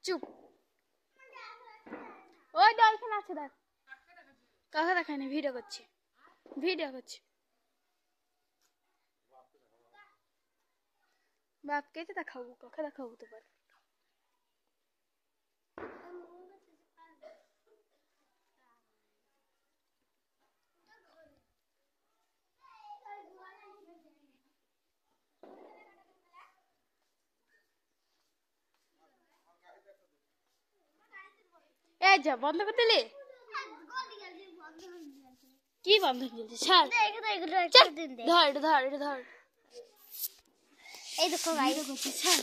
চুপ। ওই দেখ এখানে আছে, দেখ। কাকে দেখায়নি, ভিডিও করছি, ভিডিও করছি। বাপকে তো দেখাবো, কাকে দেখাবো তোমার? এই যা বন্ধ করে দিলি, কি বন্ধ করে দিলি? ছাড়, ধর এটা ধর, এটা ধর। এই দেখো ভাই, ছাড় ছাড়।